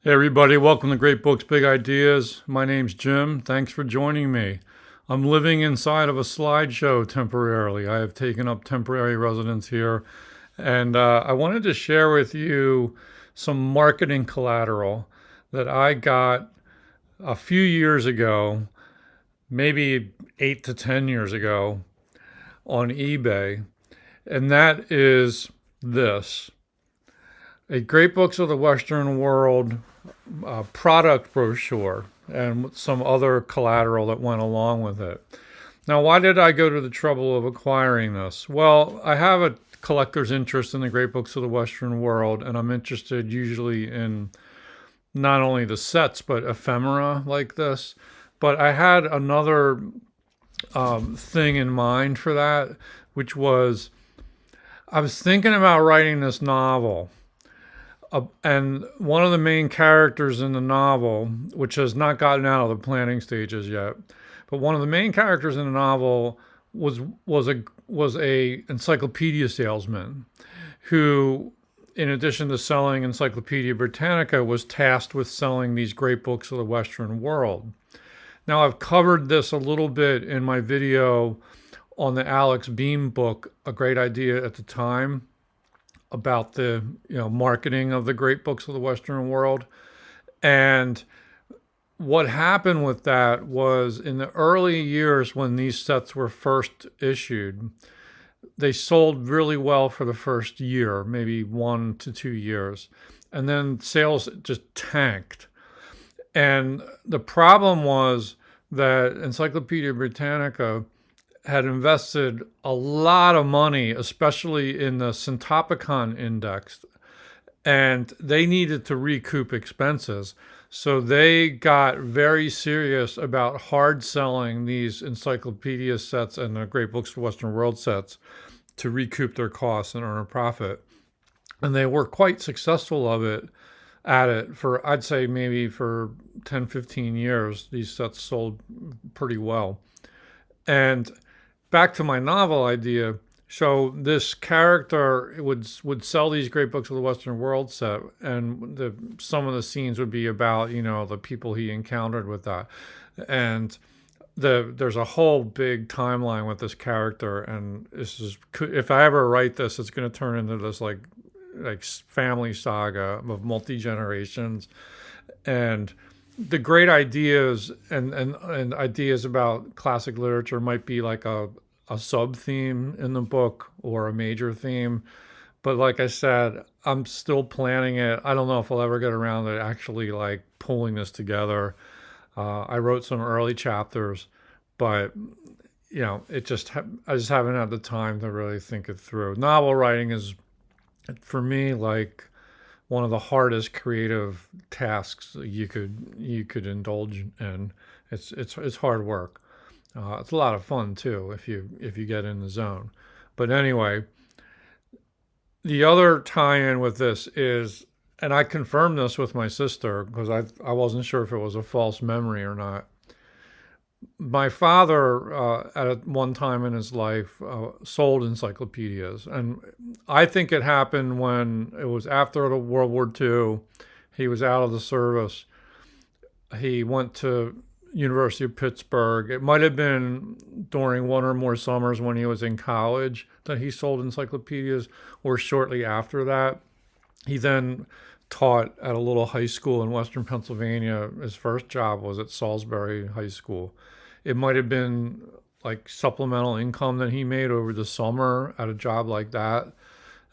Hey everybody, welcome to Great Books, Big Ideas. My name's Jim. Thanks for joining me. I'm living inside of a slideshow temporarily. I have taken up temporary residence here, and I wanted to share with you some marketing collateral that I got a few years ago, maybe 8 to 10 years ago, on eBay. And that is this: a Great Books of the Western World product brochure and some other collateral that went along with it. Now, why did I go to the trouble of acquiring this? Well, I have a collector's interest in the Great Books of the Western World, and I'm interested usually in not only the sets, but ephemera like this. But I had another thing in mind for that, which was I was thinking about writing this novel. And one of the main characters in the novel, which has not gotten out of the planning stages yet, but one of the main characters in the novel was a encyclopedia salesman who, in addition to selling Encyclopedia Britannica, was tasked with selling these great books of the Western world. Now, I've covered this a little bit in my video on the Alex Beam book, A Great Idea at the Time, about the marketing of the great books of the Western world. And what happened with that was in the early years when these sets were first issued, they sold really well for the first year, maybe 1 to 2 years. And then sales just tanked. And the problem was that Encyclopedia Britannica had invested a lot of money, especially in the Centopicon index, and they needed to recoup expenses. So they got very serious about hard selling these encyclopedia sets and the Great Books of the Western World sets to recoup their costs and earn a profit. And they were quite successful at it for, I'd say, maybe for 10, 15 years. These sets sold pretty well. And back to my novel idea. So this character would sell these great books of the Western world set, and some of the scenes would be about the people he encountered with that, and there's a whole big timeline with this character, and this is, if I ever write this, it's going to turn into this like family saga of multi generations, and the great ideas and ideas about classic literature might be like a sub theme in the book or a major theme. But like I said, I'm still planning it. I don't know if I'll ever get around to actually like pulling this together. I wrote some early chapters, but I just haven't had the time to really think it through. Novel writing is, for me, like one of the hardest creative tasks you could indulge in. It's hard work. It's a lot of fun too if you get in the zone. But anyway, the other tie-in with this is, and I confirmed this with my sister because I wasn't sure if it was a false memory or not. My father, at one time in his life, sold encyclopedias, and I think it happened when it was after the World War II. He was out of the service. He went to University of Pittsburgh. It might have been during one or more summers when he was in college that he sold encyclopedias, or shortly after that. He then taught at a little high school in Western Pennsylvania. His first job was at Salisbury High School. It might have been like supplemental income that he made over the summer at a job like that.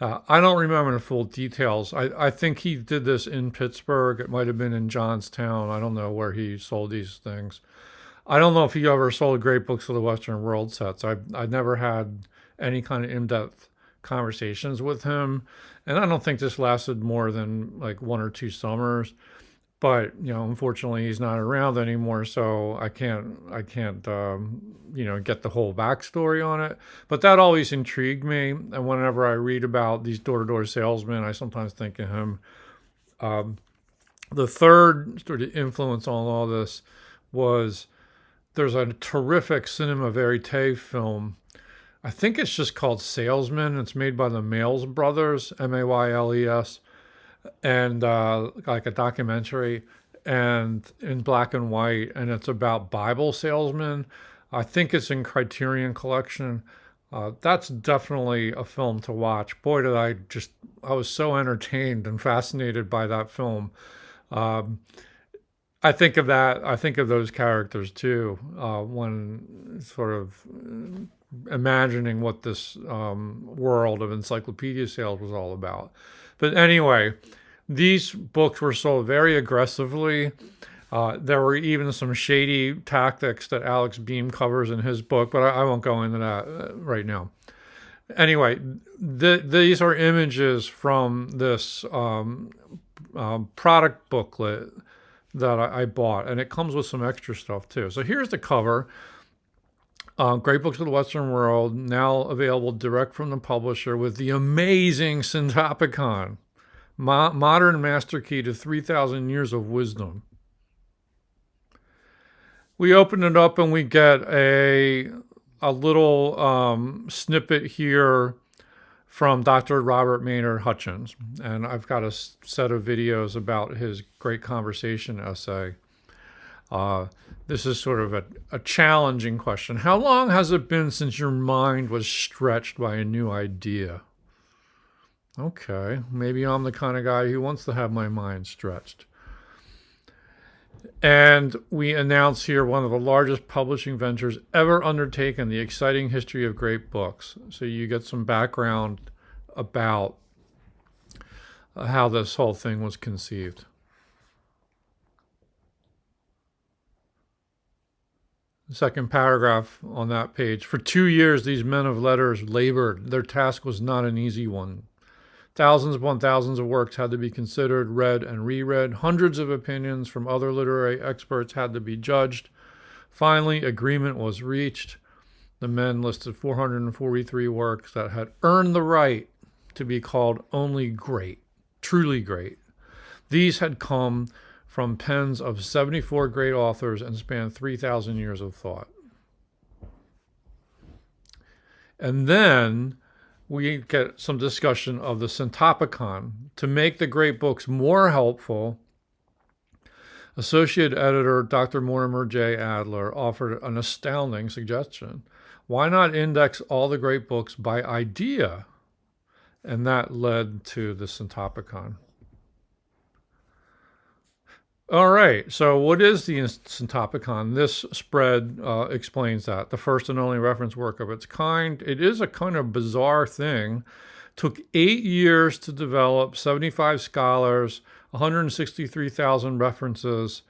I don't remember the full details. I think he did this in Pittsburgh. It might have been in Johnstown. I don't know where he sold these things. I don't know if he ever sold Great Books of the Western World sets. I've never had any kind of in-depth conversations with him, and I don't think this lasted more than like 1 or 2 summers. But unfortunately, he's not around anymore, so I can't get the whole backstory on it. But that always intrigued me, and whenever I read about these door-to-door salesmen, I sometimes think of him. The third sort of influence on all this was there's a terrific cinema verite film. I think it's just called Salesman. It's made by the Mayles brothers, Mayles, and like a documentary, and in black and white, and it's about Bible salesmen. I think it's in Criterion Collection. That's definitely a film to watch. Boy, I was so entertained and fascinated by that film. Um, I think of that. I think of those characters too when sort of imagining what this world of encyclopedia sales was all about. But anyway, these books were sold very aggressively. There were even some shady tactics that Alex Beam covers in his book, but I won't go into that right now. Anyway, these are images from this product booklet that I bought, and it comes with some extra stuff too. So here's the cover. Great Books of the Western World, now available direct from the publisher with the amazing Syntopicon, modern master key to 3,000 years of wisdom. We open it up and we get a little snippet here from Dr. Robert Maynard Hutchins. And I've got a set of videos about his great conversation essay. This is sort of a challenging question. How long has it been since your mind was stretched by a new idea? Okay, maybe I'm the kind of guy who wants to have my mind stretched. And we announce here one of the largest publishing ventures ever undertaken, the exciting history of great books. So you get some background about how this whole thing was conceived. The second paragraph on that page. For 2 years, these men of letters labored. Their task was not an easy one. Thousands upon thousands of works had to be considered, read, and reread. Hundreds of opinions from other literary experts had to be judged. Finally, agreement was reached. The men listed 443 works that had earned the right to be called only great, truly great. These had come from pens of 74 great authors and spanned 3,000 years of thought. And then we get some discussion of the Syntopicon. To make the great books more helpful, Associate Editor Dr. Mortimer J. Adler offered an astounding suggestion. Why not index all the great books by idea? And that led to the Syntopicon. All right, so what is the Syntopicon? This spread explains that. The first and only reference work of its kind. It is a kind of bizarre thing. Took 8 years to develop, 75 scholars, 163,000 references,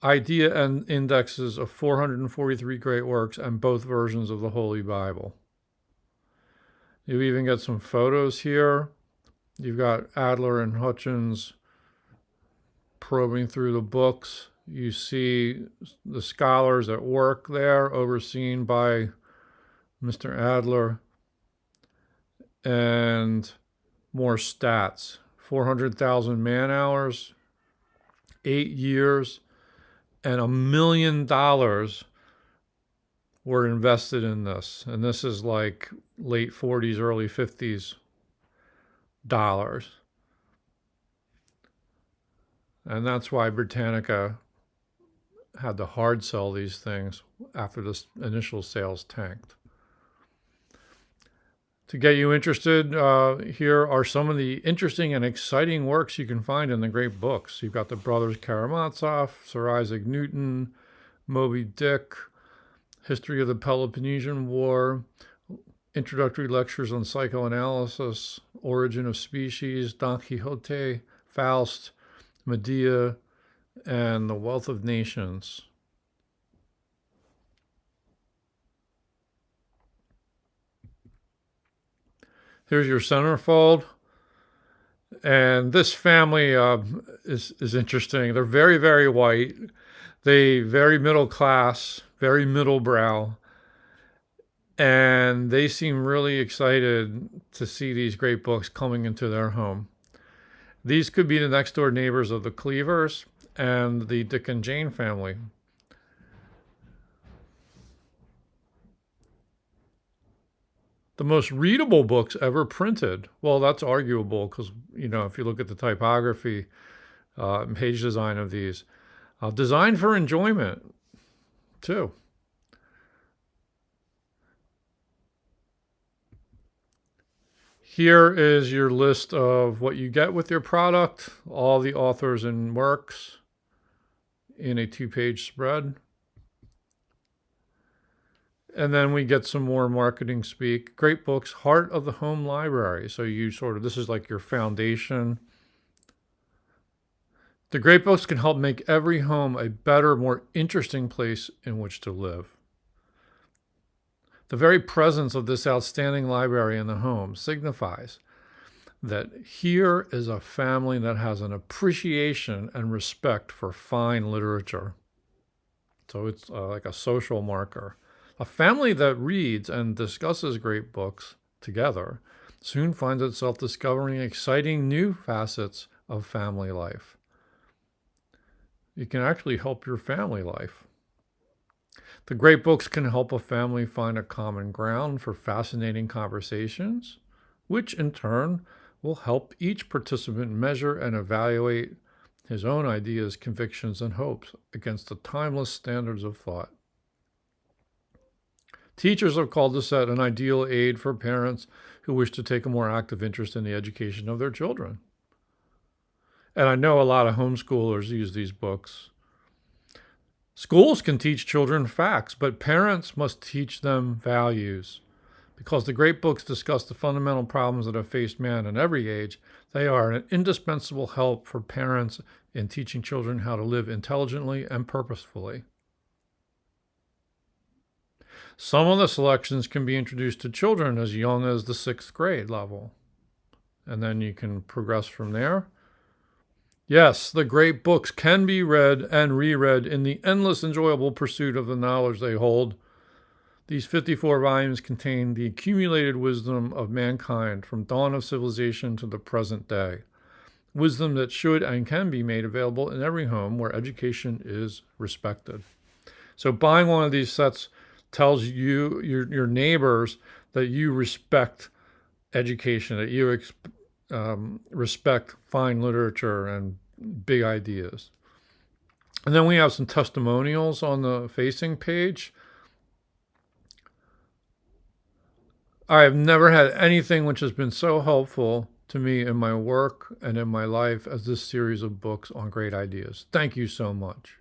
idea and indexes of 443 great works, and both versions of the Holy Bible. You even get some photos here. You've got Adler and Hutchins probing through the books. You see the scholars at work there, overseen by Mr. Adler, and more stats. 400,000 man hours, 8 years, and $1 million were invested in this. And this is like late 40s, early 50s dollars. And that's why Britannica had to hard sell these things after the initial sales tanked. To get you interested, here are some of the interesting and exciting works you can find in the great books. You've got the Brothers Karamazov, Sir Isaac Newton, Moby Dick, History of the Peloponnesian War, Introductory Lectures on Psychoanalysis, Origin of Species, Don Quixote, Faust, Medea, and The Wealth of Nations. Here's your centerfold. And this family is interesting. They're very, very white. They very middle class, very middle brow. And they seem really excited to see these great books coming into their home. These could be the next door neighbors of the Cleavers and the Dick and Jane family. The most readable books ever printed. Well, that's arguable because, if you look at the typography and page design of these, designed for enjoyment, too. Here is your list of what you get with your product, all the authors and works in a 2-page spread. And then we get some more marketing speak. Great books, heart of the home library. So this is like your foundation. The great books can help make every home a better, more interesting place in which to live. The very presence of this outstanding library in the home signifies that here is a family that has an appreciation and respect for fine literature. So it's like a social marker. A family that reads and discusses great books together soon finds itself discovering exciting new facets of family life. You can actually help your family life. The great books can help a family find a common ground for fascinating conversations, which in turn will help each participant measure and evaluate his own ideas, convictions, and hopes against the timeless standards of thought. Teachers have called this an ideal aid for parents who wish to take a more active interest in the education of their children. And I know a lot of homeschoolers use these books. Schools can teach children facts, but parents must teach them values. Because the great books discuss the fundamental problems that have faced man in every age, they are an indispensable help for parents in teaching children how to live intelligently and purposefully. Some of the selections can be introduced to children as young as the 6th grade level, and then you can progress from there. Yes, the great books can be read and reread in the endless enjoyable pursuit of the knowledge they hold. These 54 volumes contain the accumulated wisdom of mankind from dawn of civilization to the present day. Wisdom that should and can be made available in every home where education is respected. So buying one of these sets tells you, your neighbors, that you respect education, that you respect fine literature and big ideas. And then we have some testimonials on the facing page. I have never had anything which has been so helpful to me in my work and in my life as this series of books on great ideas. Thank you so much,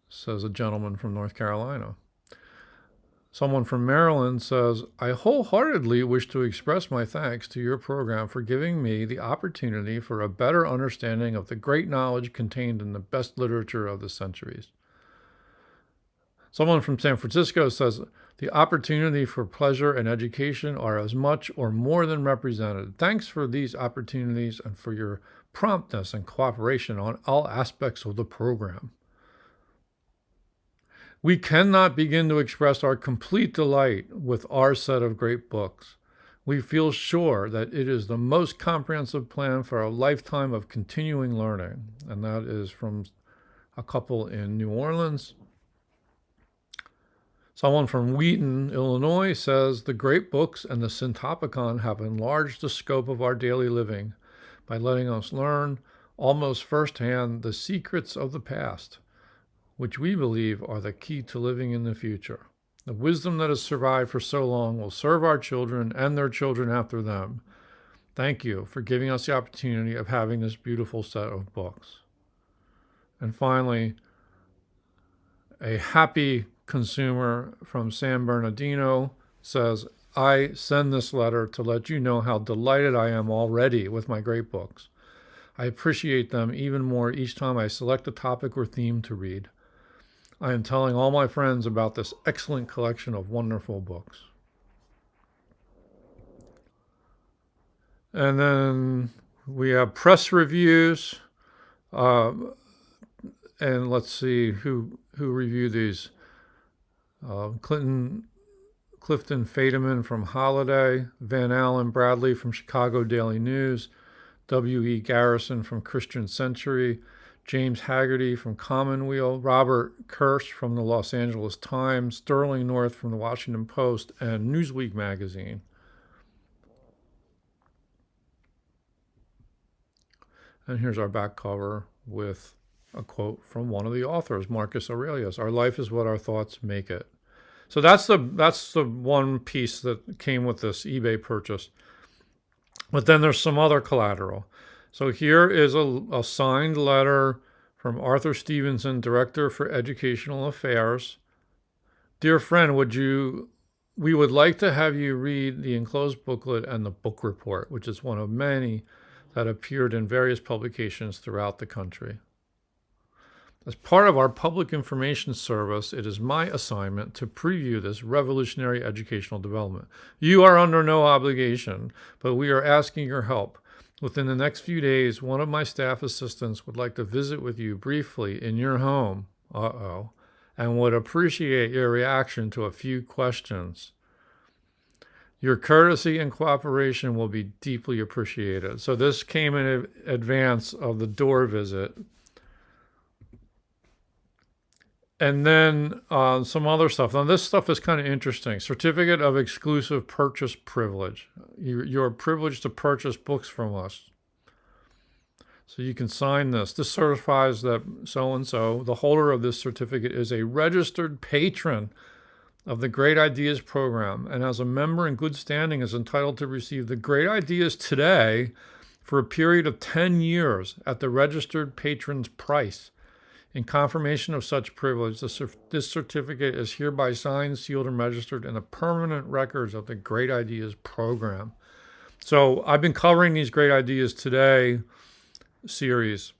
says a gentleman from North Carolina. Someone from Maryland says, I wholeheartedly wish to express my thanks to your program for giving me the opportunity for a better understanding of the great knowledge contained in the best literature of the centuries. Someone from San Francisco says, the opportunity for pleasure and education are as much or more than represented. Thanks for these opportunities and for your promptness and cooperation on all aspects of the program. We cannot begin to express our complete delight with our set of great books. We feel sure that it is the most comprehensive plan for a lifetime of continuing learning. And that is from a couple in New Orleans. Someone from Wheaton, Illinois says, the great books and the Syntopicon have enlarged the scope of our daily living by letting us learn almost firsthand the secrets of the past, which we believe are the key to living in the future. The wisdom that has survived for so long will serve our children and their children after them. Thank you for giving us the opportunity of having this beautiful set of books. And finally, a happy consumer from San Bernardino says, I send this letter to let you know how delighted I am already with my great books. I appreciate them even more each time I select a topic or theme to read. I am telling all my friends about this excellent collection of wonderful books. And then we have press reviews. And let's see who reviewed these. Clifton Fademan from Holiday, Van Allen Bradley from Chicago Daily News, W.E. Garrison from Christian Century, James Haggerty from Commonweal, Robert Kirsch from the Los Angeles Times, Sterling North from the Washington Post, and Newsweek magazine. And here's our back cover with a quote from one of the authors, Marcus Aurelius: "Our life is what our thoughts make it." So that's the one piece that came with this eBay purchase. But then there's some other collateral. So here is a signed letter from Arthur Stevenson, Director for Educational Affairs. "Dear friend, we would like to have you read the enclosed booklet and the book report, which is one of many that appeared in various publications throughout the country. As part of our public information service, it is my assignment to preview this revolutionary educational development. You are under no obligation, but we are asking your help. Within the next few days, one of my staff assistants would like to visit with you briefly in your home, and would appreciate your reaction to a few questions. Your courtesy and cooperation will be deeply appreciated." So this came in advance of the door visit. And then some other stuff. Now, this stuff is kind of interesting. Certificate of exclusive purchase privilege. You're privileged to purchase books from us. So you can sign this. This certifies that so-and-so, the holder of this certificate, is a registered patron of the Great Ideas program, and as a member in good standing is entitled to receive the Great Ideas today for a period of 10 years at the registered patron's price. In confirmation of such privilege, this certificate is hereby signed, sealed, and registered in the permanent records of the Great Ideas program. So I've been covering these Great Ideas Today series.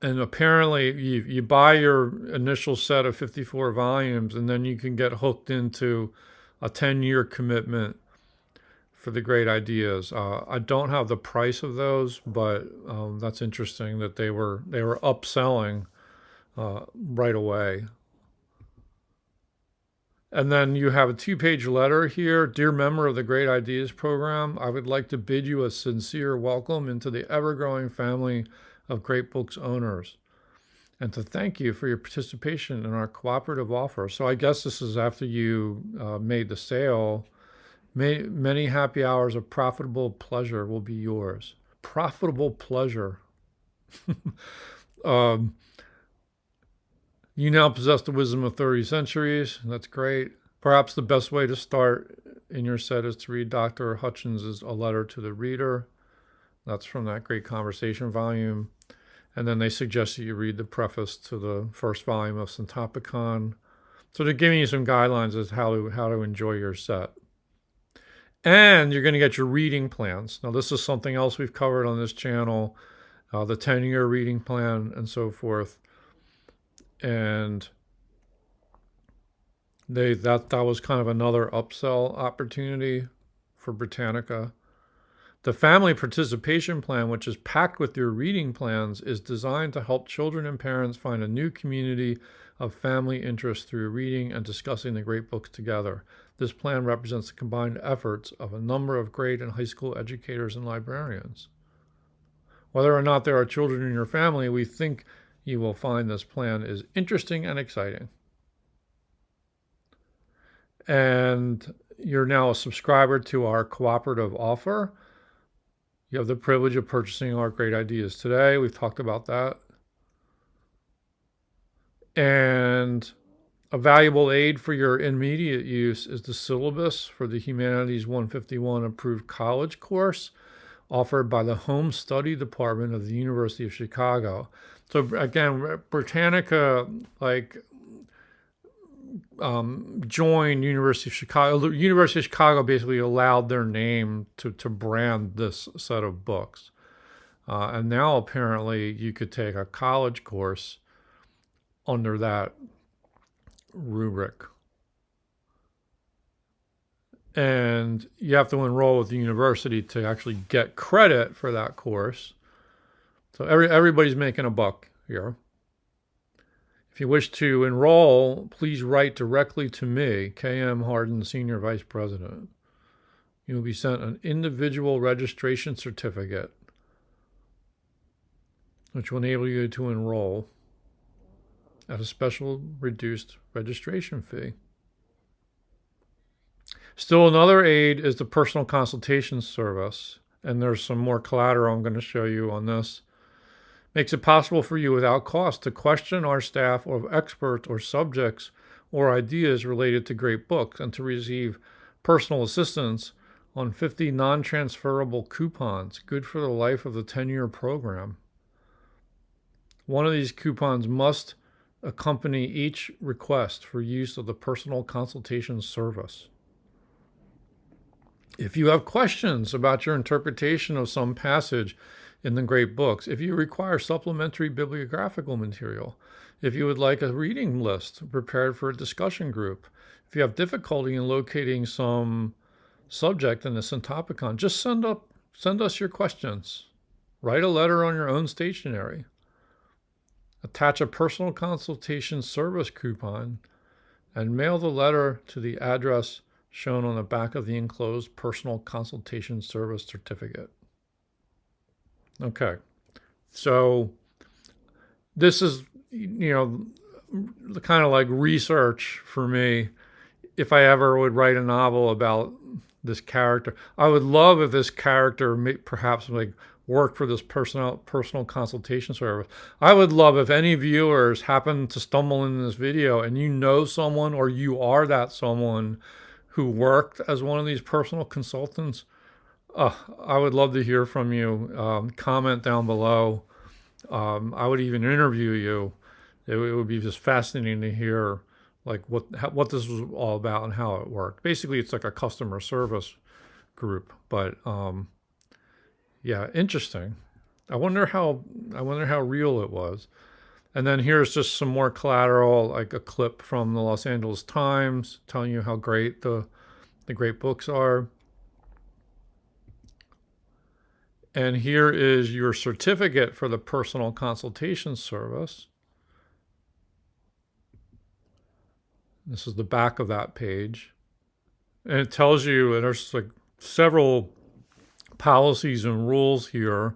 And apparently you buy your initial set of 54 volumes, and then you can get hooked into a 10-year commitment for the Great Ideas. I don't have the price of those, but that's interesting that they were upselling right away. And then you have a 2-page letter here. "Dear member of the Great Ideas program, I would like to bid you a sincere welcome into the ever-growing family of Great Books owners, and to thank you for your participation in our cooperative offer." So I guess this is after you made the sale. Many happy hours of profitable pleasure will be yours. Profitable pleasure. You now possess the wisdom of 30 centuries. That's great. Perhaps the best way to start in your set is to read Dr. Hutchins' A Letter to the Reader. That's from that great conversation volume. And then they suggest that you read the preface to the first volume of Syntopicon. So they're giving you some guidelines as how to enjoy your set. And you're going to get your reading plans. Now, this is something else we've covered on this channel, the 10-year reading plan and so forth. And that was kind of another upsell opportunity for Britannica. The family participation plan, which is packed with your reading plans, is designed to help children and parents find a new community of family interest through reading and discussing the great books together. This plan represents the combined efforts of a number of grade and high school educators and librarians. Whether or not there are children in your family, we think you will find this plan is interesting and exciting. And you're now a subscriber to our cooperative offer. You have the privilege of purchasing our Great Ideas Today. We've talked about that. And a valuable aid for your immediate use is the syllabus for the Humanities 151 approved college course offered by the Home Study Department of the University of Chicago. So again, Britannica joined University of Chicago. The University of Chicago basically allowed their name to brand this set of books. And now apparently you could take a college course under that rubric. And you have to enroll with the university to actually get credit for that course. So everybody's making a buck here. If you wish to enroll, please write directly to me, K.M. Harden, Senior Vice President. You will be sent an individual registration certificate. which will enable you to enroll at a special reduced registration fee. Still another aid is the personal consultation service, and there's some more collateral I'm going to show you on this. Makes it possible for you without cost to question our staff of experts or subjects or ideas related to great books and to receive personal assistance on 50 non-transferable coupons, good for the life of the 10-year program. One of these coupons must accompany each request for use of the personal consultation service. If you have questions about your interpretation of some passage in the great books, if you require supplementary bibliographical material, if you would like a reading list prepared for a discussion group, if you have difficulty in locating some subject in the Syntopicon, just send us your questions. Write a letter on your own stationery. Attach a personal consultation service coupon and mail the letter to the address shown on the back of the enclosed personal consultation service certificate. Okay, so this is, kind of like research for me. If I ever would write a novel about this character, I would love if this character perhaps worked for this personal consultation service. I would love if any viewers happen to stumble into this video and you know someone or you are that someone who worked as one of these personal consultants. I would love to hear from you. Comment down below. I would even interview you. It would be just fascinating to hear what this was all about and how it worked. Basically, it's like a customer service group, but yeah, interesting. I wonder how real it was. And then here's just some more collateral, like a clip from the Los Angeles Times telling you how great the great books are. And here is your certificate for the personal consultation service. This is the back of that page. And it tells you, and there's like several policies and rules here.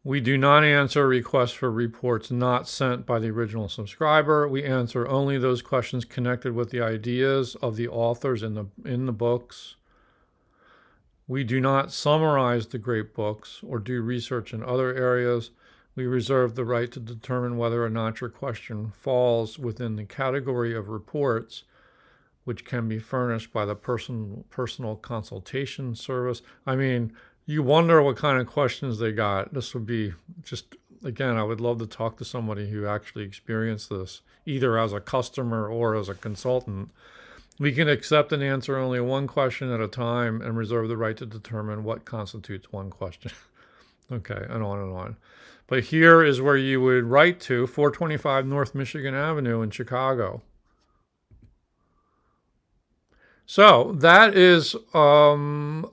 We do not answer requests for reports not sent by the original subscriber. We answer only those questions connected with the ideas of the authors in the books. We do not summarize the great books or do research in other areas. We reserve the right to determine whether or not your question falls within the category of reports which can be furnished by the personal consultation service. I mean, you wonder what kind of questions they got. This would be just, again, I would love to talk to somebody who actually experienced this, either as a customer or as a consultant. We can accept and answer only one question at a time and reserve the right to determine what constitutes one question. Okay, and on and on. But here is where you would write to 425 North Michigan Avenue in Chicago. So that is a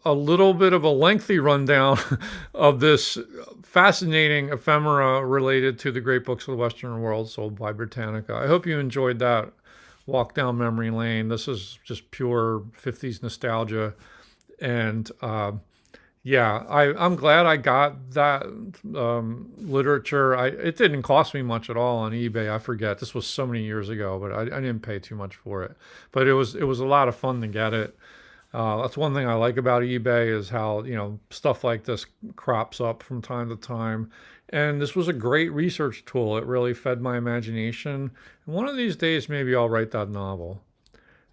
little bit of a lengthy rundown of this fascinating ephemera related to the great books of the Western world sold by Britannica. I hope you enjoyed that walk down memory lane. This is just pure 50s nostalgia. And yeah, I'm glad I got that literature. It didn't cost me much at all on eBay. I forget. This was so many years ago, but I didn't pay too much for it. But it was a lot of fun to get it. That's one thing I like about eBay is how, stuff like this crops up from time to time. And this was a great research tool. It really fed my imagination. And one of these days, maybe I'll write that novel.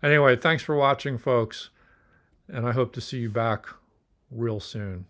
Anyway, thanks for watching, folks. And I hope to see you back real soon.